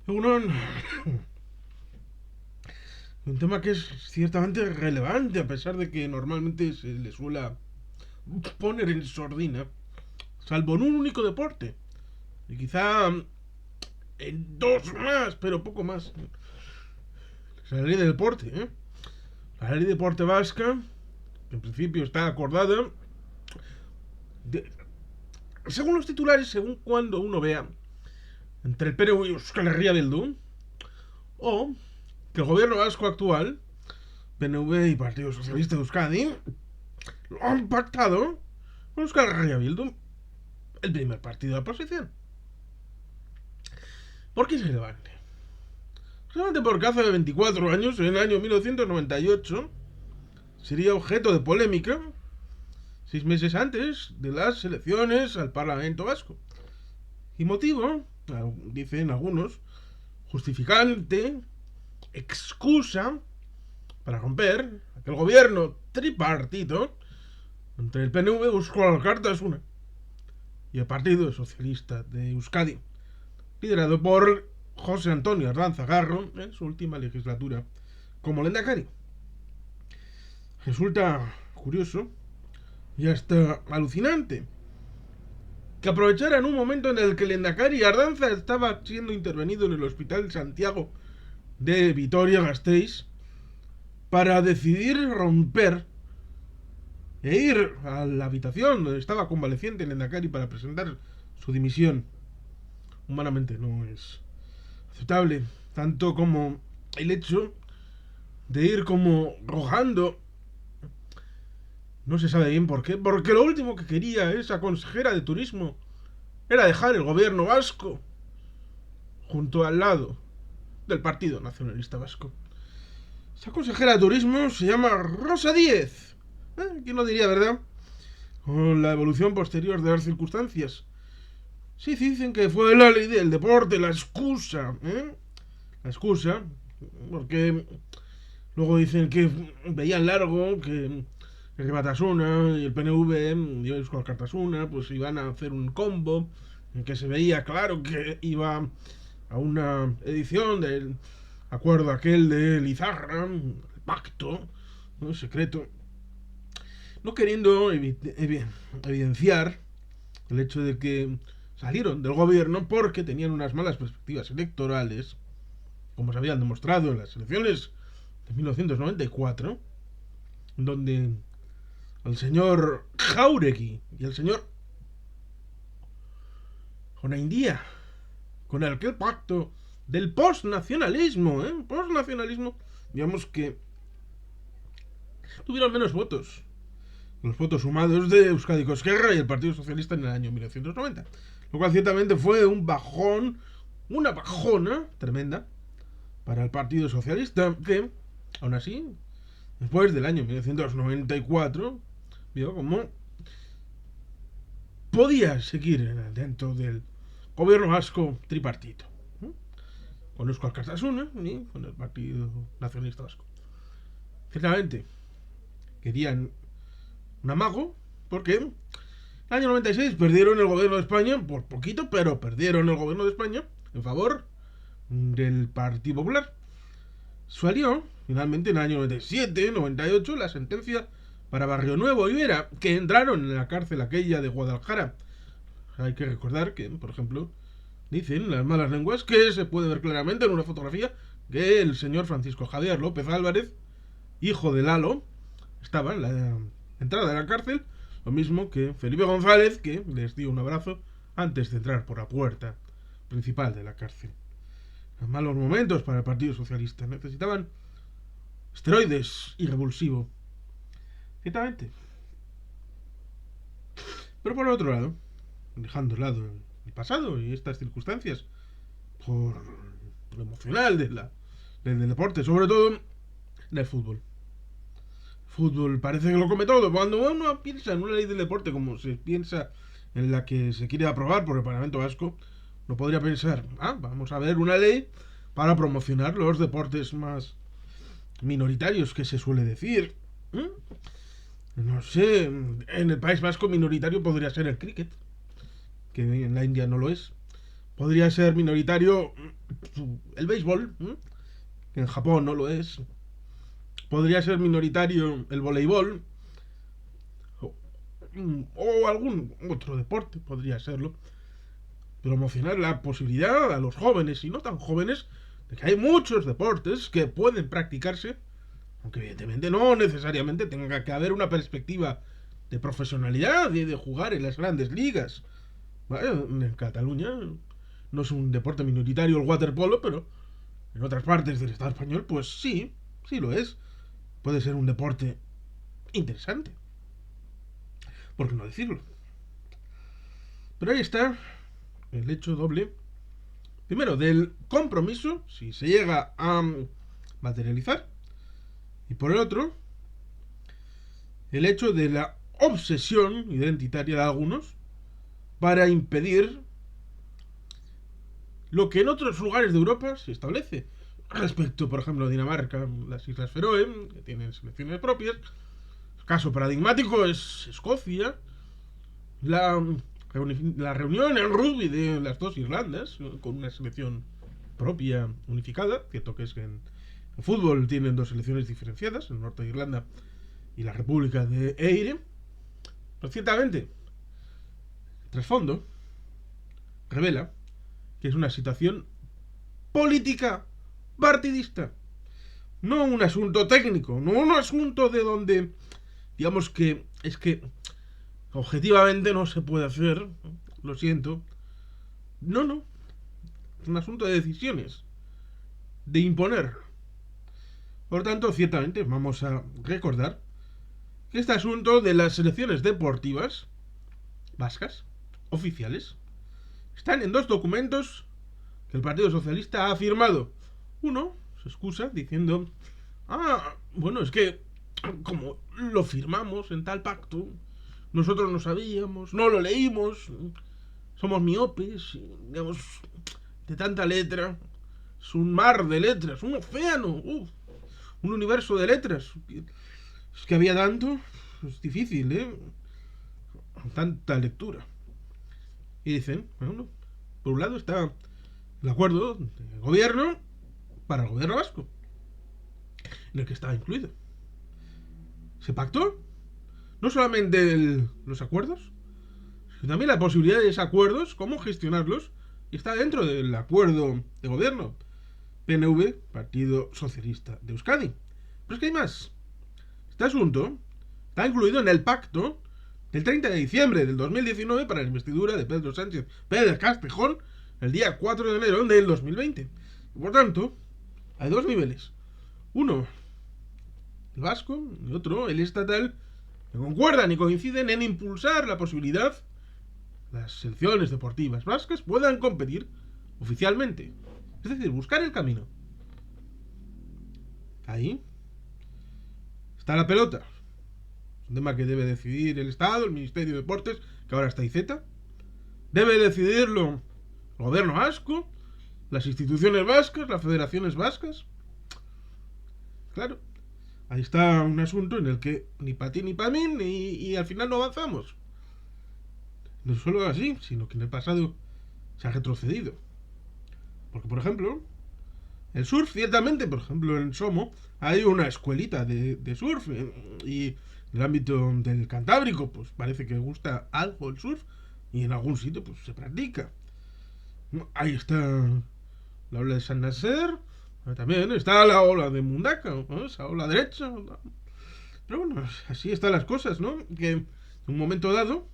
Uno, un tema que es ciertamente relevante, a pesar de que normalmente se le suele poner en sordina, salvo en un único deporte, y quizá en dos más, pero poco más. La ley de deporte, ¿eh? La ley de deporte vasca, que en principio está acordada, de- según los titulares, según cuando uno vea, entre el PNV y Euskal Herria Bildu, o que el gobierno vasco actual, PNV y Partido Socialista de Euskadi, lo han pactado con Euskal Herria Bildu, el primer partido de oposición. ¿Por qué es relevante? Solamente porque hace 24 años, en el año 1998, sería objeto de polémica 6 meses antes de las elecciones al Parlamento Vasco. Y motivo, dicen algunos, justificante, excusa para romper aquel gobierno tripartito entre el PNV, Euskal Cartasuna, y el Partido Socialista de Euskadi, liderado por José Antonio Ardanza Garro en su última legislatura como lehendakari. Resulta curioso y hasta alucinante que aprovecharan un momento en el que el Endacari Ardanza estaba siendo intervenido en el Hospital Santiago de Vitoria-Gasteiz para decidir romper e ir a la habitación donde estaba convaleciente el Endacari para presentar su dimisión. Humanamente no es aceptable, tanto como el hecho de ir como rogando. No se sabe bien por qué, porque lo último que quería esa consejera de turismo era dejar el gobierno vasco junto al lado del Partido Nacionalista Vasco. Esa consejera de turismo se llama Rosa Díez. ¿Quién lo diría, verdad? Con la evolución posterior de las circunstancias. Sí, dicen que fue la ley del deporte, la excusa, ¿eh? La excusa, porque luego dicen que veían largo que el Batasuna y el PNV y el Cartasuna pues iban a hacer un combo en que se veía claro que iba a una edición del acuerdo aquel de Lizarra, el pacto, ¿no? Secreto, no queriendo evidenciar el hecho de que salieron del gobierno porque tenían unas malas perspectivas electorales, como se habían demostrado en las elecciones de 1994, donde el señor Jauregui y el señor Jonaindía, con aquel pacto del postnacionalismo, postnacionalismo, digamos que tuvieron menos votos. Los votos sumados de Euskadi Cosquerra y el Partido Socialista en el año 1990. Lo cual ciertamente fue un bajón, una bajona tremenda para el Partido Socialista, que, aún así, después del año 1994, vio como podía seguir dentro del gobierno vasco tripartito. Con Euskal Cartasuna y con el Partido Nacionalista Vasco. Ciertamente, querían un amago, porque en el año 96 perdieron el gobierno de España, por poquito, pero perdieron el gobierno de España en favor del Partido Popular. Salió, finalmente, en el año 97, 98, la sentencia para Barrio Nuevo y Vera, que entraron en la cárcel aquella de Guadalajara. Hay que recordar que, por ejemplo, dicen las malas lenguas que se puede ver claramente en una fotografía que el señor Francisco Javier López Álvarez, hijo de Lalo, estaba en la entrada de la cárcel, lo mismo que Felipe González, que les dio un abrazo antes de entrar por la puerta principal de la cárcel. Los malos momentos para el Partido Socialista. Necesitaban esteroides y revulsivo. Ciertamente. Pero por otro lado, dejando de lado el pasado y estas circunstancias, por lo emocional del deporte, sobre todo del fútbol. Fútbol parece que lo come todo. Cuando uno piensa en una ley del deporte como se piensa en la que se quiere aprobar por el Parlamento Vasco, no podría pensar, vamos a ver una ley para promocionar los deportes más minoritarios que se suele decir. No sé, en el País Vasco minoritario podría ser el cricket, que en la India no lo es. Podría ser minoritario el béisbol, que en Japón no lo es. Podría ser minoritario el voleibol, o algún otro deporte, podría serlo. Promocionar la posibilidad a los jóvenes y no tan jóvenes de que hay muchos deportes que pueden practicarse, aunque evidentemente no necesariamente tenga que haber una perspectiva de profesionalidad y de jugar en las grandes ligas. ¿Vale? En Cataluña no es un deporte minoritario el waterpolo, pero en otras partes del Estado español, pues sí, sí lo es. Puede ser un deporte interesante. ¿Por qué no decirlo? Pero ahí está el hecho doble. Primero, del compromiso, si se llega a materializar. Y por el otro, el hecho de la obsesión identitaria de algunos para impedir lo que en otros lugares de Europa se establece. Respecto, por ejemplo, a Dinamarca, las Islas Feroe, que tienen selecciones propias. El caso paradigmático es Escocia. La reunión en rugby de las dos Irlandas, con una selección propia unificada. Cierto que es que en fútbol tienen dos selecciones diferenciadas, el norte de Irlanda y la República de Eire. Pero ciertamente, el trasfondo revela que es una situación política partidista. No un asunto técnico, no un asunto de donde, digamos que es que objetivamente no se puede hacer, lo siento. No, no. Es un asunto de decisiones, de imponer. Por tanto, ciertamente vamos a recordar que este asunto de las selecciones deportivas vascas, oficiales, están en dos documentos que el Partido Socialista ha firmado. Uno se excusa diciendo, bueno, es que como lo firmamos en tal pacto, nosotros no sabíamos, no lo leímos, somos miopes, digamos, de tanta letra. Es un mar de letras, un océano, un universo de letras. Es que había tanto, es difícil, tanta lectura. Y dicen, bueno, por un lado está el acuerdo del gobierno para el gobierno vasco, en el que estaba incluido. Se pactó no solamente los acuerdos, sino también la posibilidad de esos acuerdos, cómo gestionarlos, y está dentro del acuerdo de gobierno. PNV, Partido Socialista de Euskadi. Pero es que hay más. Este asunto está incluido en el pacto del 30 de diciembre del 2019 para la investidura de Pedro Sánchez Pérez Castejón el día 4 de enero del 2020. Y por tanto, hay dos niveles. Uno, el vasco, y otro, el estatal, que concuerdan y coinciden en impulsar la posibilidad que las selecciones deportivas vascas puedan competir oficialmente. Es decir, buscar el camino. Ahí está la pelota. Es un tema que debe decidir el Estado, el Ministerio de Deportes, que ahora está IZ. Debe decidirlo el gobierno vasco, las instituciones vascas, las federaciones vascas. Claro, ahí está un asunto en el que ni para ti ni para mí, y al final no avanzamos. No solo así, sino que en el pasado se ha retrocedido. Porque, por ejemplo, el surf, ciertamente, por ejemplo, en Somo hay una escuelita de surf, y en el ámbito del Cantábrico, pues parece que gusta algo el surf, y en algún sitio pues se practica. Ahí está la ola de San Nasser, también está la ola de Mundaka, ¿no? Esa ola derecha. Pero bueno, así están las cosas, ¿no? Que en un momento dado,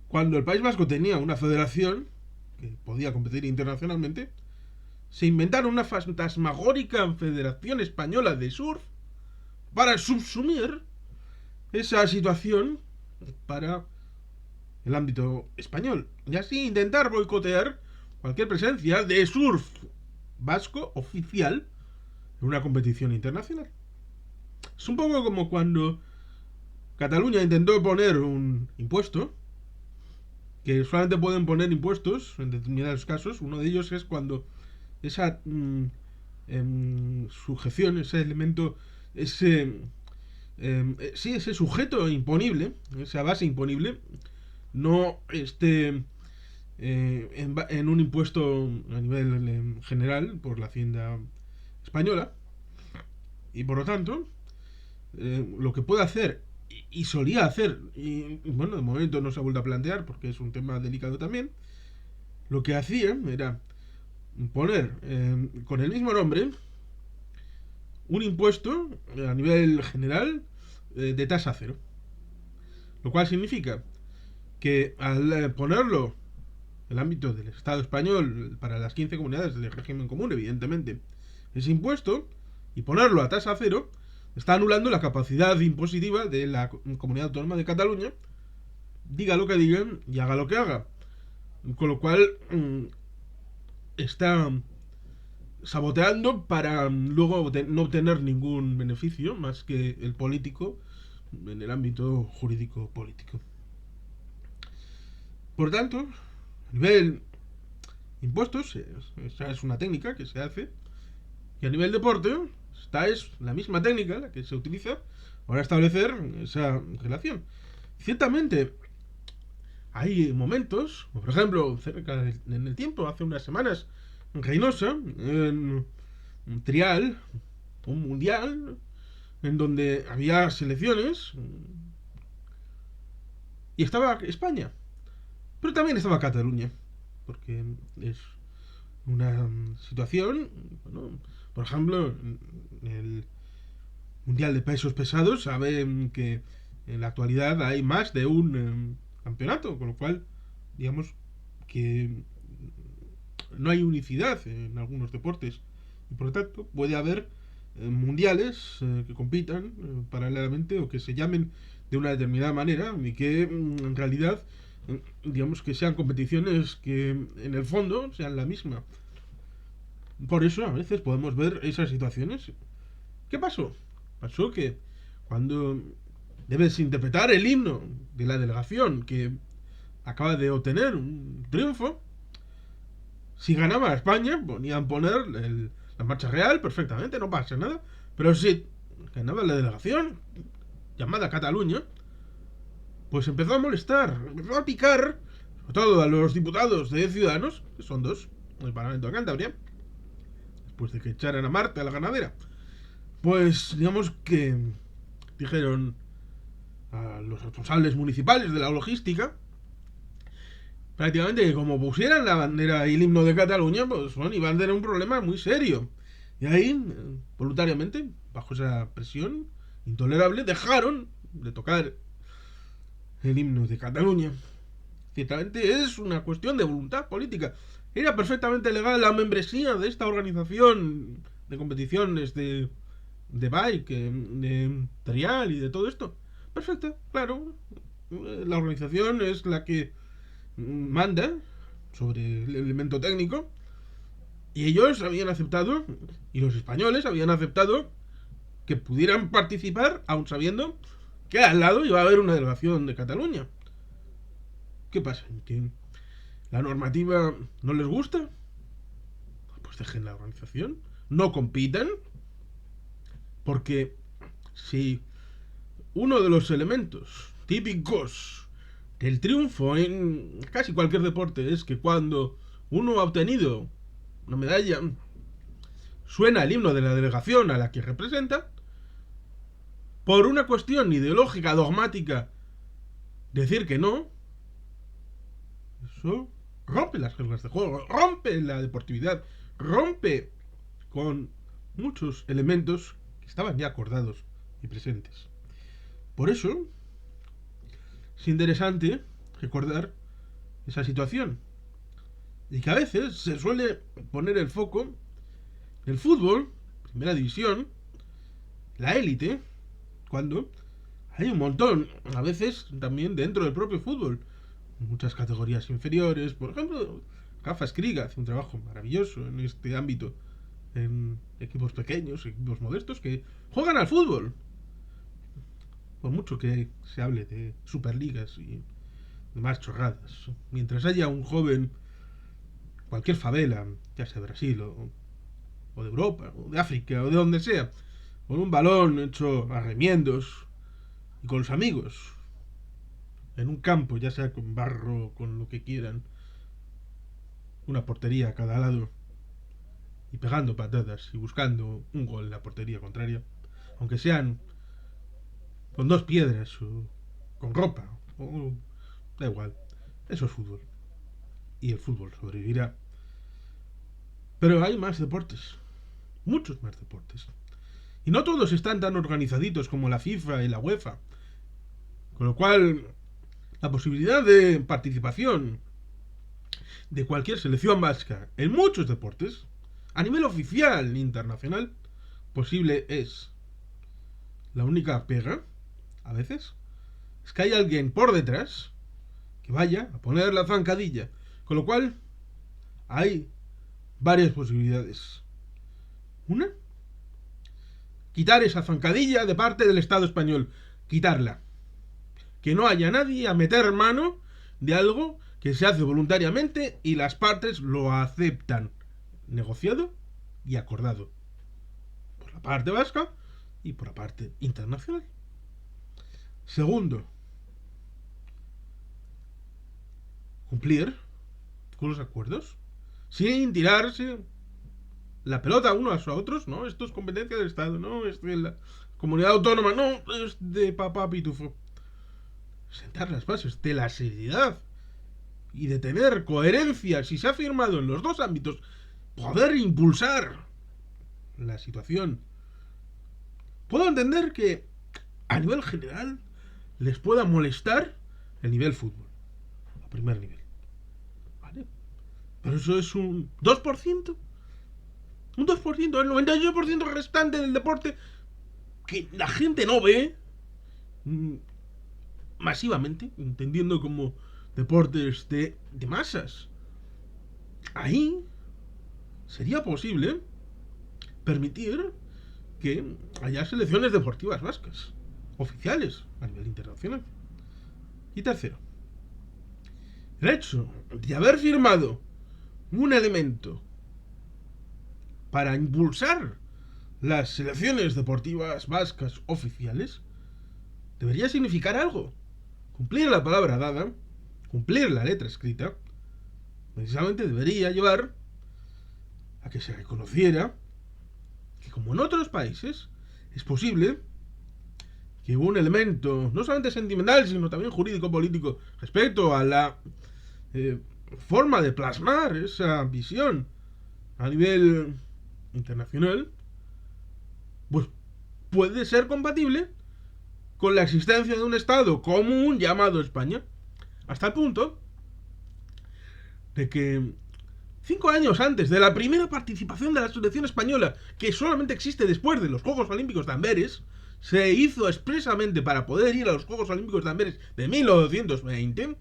cuando el País Vasco tenía una federación que podía competir internacionalmente, se inventaron una fantasmagórica Federación Española de Surf para subsumir esa situación para el ámbito español y así intentar boicotear cualquier presencia de surf vasco oficial en una competición internacional. Es un poco como cuando Cataluña intentó poner un impuesto, que solamente pueden poner impuestos en determinados casos. Uno de ellos es cuando esa sujeción, ese elemento, ese sujeto imponible, esa base imponible, no esté en un impuesto a nivel general por la Hacienda española, y por lo tanto lo que puede hacer y solía hacer, y bueno, de momento no se ha vuelto a plantear porque es un tema delicado también, lo que hacía era poner con el mismo nombre un impuesto a nivel general de tasa cero. Lo cual significa que al ponerlo en el ámbito del Estado español para las 15 comunidades del régimen común, evidentemente, ese impuesto, y ponerlo a tasa cero, está anulando la capacidad impositiva de la comunidad autónoma de Cataluña, diga lo que diga y haga lo que haga. Con lo cual está saboteando para luego no obtener ningún beneficio más que el político en el ámbito jurídico político. Por tanto, a nivel impuestos, esa es una técnica que se hace, y a nivel deporte, esta es la misma técnica la que se utiliza para establecer esa relación. Ciertamente, hay momentos, por ejemplo, en el tiempo, hace unas semanas, en Reynosa, en un trial, un mundial, en donde había selecciones, y estaba España, pero también estaba Cataluña, porque es una situación, bueno, por ejemplo, en el Mundial de Pesos Pesados saben que en la actualidad hay más de un campeonato, con lo cual, digamos que no hay unicidad en algunos deportes y por lo tanto puede haber mundiales que compitan paralelamente o que se llamen de una determinada manera y que en realidad digamos que sean competiciones que en el fondo sean la misma. Por eso a veces podemos ver esas situaciones. ¿Qué pasó? Pasó que cuando debes interpretar el himno de la delegación que acaba de obtener un triunfo, si ganaba España, poner la marcha real perfectamente, no pasa nada. Pero si ganaba la delegación, llamada Cataluña, pues empezó a molestar, empezó a picar, sobre todo a los diputados de Ciudadanos, que son dos, en el Parlamento de Cantabria, después de que echaran a Marta, la ganadera. Pues digamos que dijeron a los responsables municipales de la logística prácticamente que como pusieran la bandera y el himno de Cataluña, pues bueno, iban a tener un problema muy serio. Y ahí, voluntariamente, bajo esa presión intolerable, dejaron de tocar el himno de Cataluña. Ciertamente es una cuestión de voluntad política. Era perfectamente legal la membresía de esta organización de competiciones de bike, de trial y de todo esto. Perfecto, claro. La organización es la que manda sobre el elemento técnico y ellos habían aceptado, y los españoles habían aceptado que pudieran participar aun sabiendo que al lado iba a haber una delegación de Cataluña. ¿Qué pasa? ¿Que la normativa no les gusta? Pues dejen la organización, no compitan, porque si uno de los elementos típicos del triunfo en casi cualquier deporte es que cuando uno ha obtenido una medalla suena el himno de la delegación a la que representa, por una cuestión ideológica, dogmática, decir que no, eso rompe las reglas de juego, rompe la deportividad, rompe con muchos elementos que estaban ya acordados y presentes. Por eso es interesante recordar esa situación y que a veces se suele poner el foco en el fútbol, primera división, la élite, cuando hay un montón, a veces también dentro del propio fútbol, muchas categorías inferiores. Por ejemplo, Rafa Escriga hace un trabajo maravilloso en este ámbito, en equipos pequeños, equipos modestos que juegan al fútbol. Por mucho que se hable de superligas y demás chorradas, mientras haya un joven, cualquier favela, ya sea de Brasil o de Europa, o de África, o de donde sea, con un balón hecho a remiendos y con los amigos, en un campo, ya sea con barro o con lo que quieran, una portería a cada lado y pegando patadas y buscando un gol en la portería contraria, aunque sean con dos piedras o con ropa, o, da igual, eso es fútbol y el fútbol sobrevivirá. Pero hay más deportes, muchos más deportes, y no todos están tan organizaditos como la FIFA y la UEFA, con lo cual la posibilidad de participación de cualquier selección vasca en muchos deportes, a nivel oficial e internacional, posible es. La única pega, a veces, es que hay alguien por detrás que vaya a poner la zancadilla. Con lo cual, hay varias posibilidades. Una, quitar esa zancadilla de parte del Estado español. Quitarla. Que no haya nadie a meter mano de algo que se hace voluntariamente y las partes lo aceptan. Negociado y acordado. Por la parte vasca y por la parte internacional. Segundo, cumplir con los acuerdos sin tirarse la pelota unos a otros, ¿no? Esto es competencia del Estado, no es de la comunidad autónoma, no, es de papá pitufo. Sentar las bases de la seriedad y de tener coherencia, si se ha firmado en los dos ámbitos, poder impulsar la situación. Puedo entender que a nivel general les pueda molestar el nivel fútbol, a primer nivel, ¿vale? Pero eso es un 2%. Un 2%, el 98% restante del deporte que la gente no ve masivamente, entendiendo como deportes de masas. Ahí sería posible permitir que haya selecciones deportivas vascas, oficiales a nivel internacional. Y tercero, el hecho de haber firmado un elemento para impulsar las selecciones deportivas vascas oficiales debería significar algo. Cumplir la palabra dada, cumplir la letra escrita, precisamente debería llevar a que se reconociera que, como en otros países, es posible que un elemento no solamente sentimental, sino también jurídico-político respecto a la forma de plasmar esa visión a nivel internacional, pues puede ser compatible con la existencia de un Estado común llamado España, hasta el punto de que 5 años antes de la primera participación de la selección española, que solamente existe después de los Juegos Olímpicos de Amberes, se hizo expresamente para poder ir a los Juegos Olímpicos de Amberes de 1920.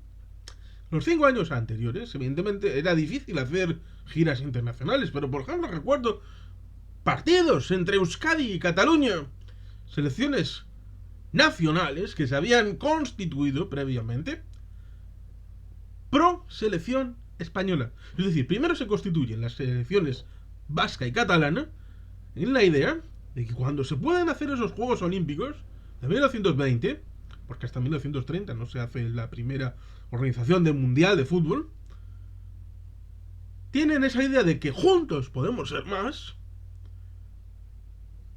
Los 5 años anteriores, evidentemente, era difícil hacer giras internacionales, pero por ejemplo recuerdo partidos entre Euskadi y Cataluña, selecciones nacionales que se habían constituido previamente pro selección española. Es decir, primero se constituyen las selecciones vasca y catalana en la idea de que cuando se puedan hacer esos Juegos Olímpicos de 1920, porque hasta 1930 no se hace la primera organización del Mundial de Fútbol, tienen esa idea de que juntos podemos ser más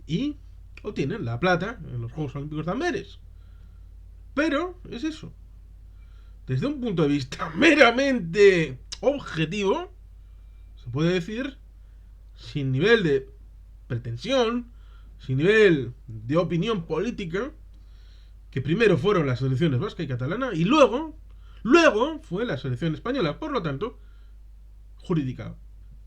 y obtienen la plata en los Juegos Olímpicos de Amberes. Pero es eso. Desde un punto de vista meramente objetivo, se puede decir, sin nivel de pretensión, sin nivel de opinión política, que primero fueron las selecciones vasca y catalana y luego fue la selección española. Por lo tanto, jurídica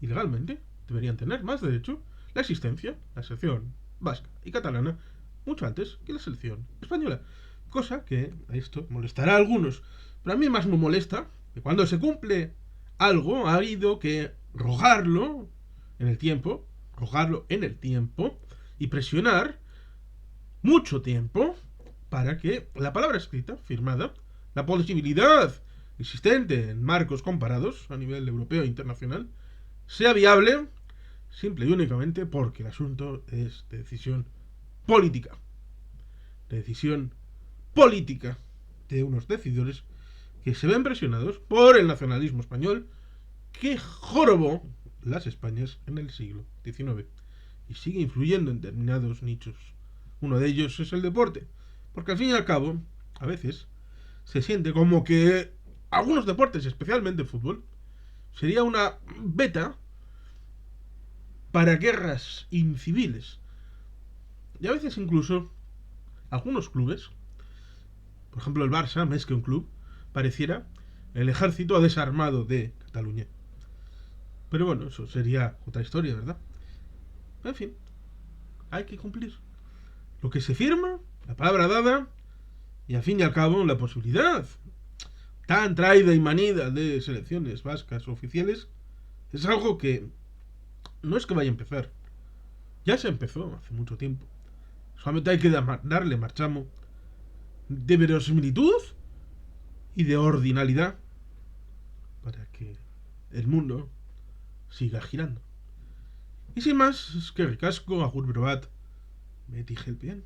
y legalmente deberían tener más derecho la existencia, la selección vasca y catalana, mucho antes que la selección española. Cosa que a esto molestará a algunos, pero a mí más me molesta que cuando se cumple algo ha habido que rogarlo en el tiempo y presionar mucho tiempo para que la palabra escrita, firmada, la posibilidad existente en marcos comparados a nivel europeo e internacional, sea viable simple y únicamente porque el asunto es de decisión política. De decisión política de unos decidores que se ven presionados por el nacionalismo español que jorobó las Españas en el siglo XIX y sigue influyendo en determinados nichos. Uno de ellos es el deporte, porque al fin y al cabo, a veces, se siente como que algunos deportes, especialmente el fútbol, sería una beta para guerras inciviles. Y a veces incluso algunos clubes, por ejemplo el Barça, más que un club, pareciera el ejército desarmado de Cataluña. Pero bueno, eso sería otra historia, ¿verdad? En fin, hay que cumplir lo que se firma, la palabra dada, y al fin y al cabo la posibilidad tan traída y manida de selecciones vascas oficiales es algo que no es que vaya a empezar. Ya se empezó hace mucho tiempo. Solamente hay que darle marchamo de verosimilitud y de ordinalidad para que el mundo siga girando. Y sin más, es que ricasco, agur probat, me dije el bien.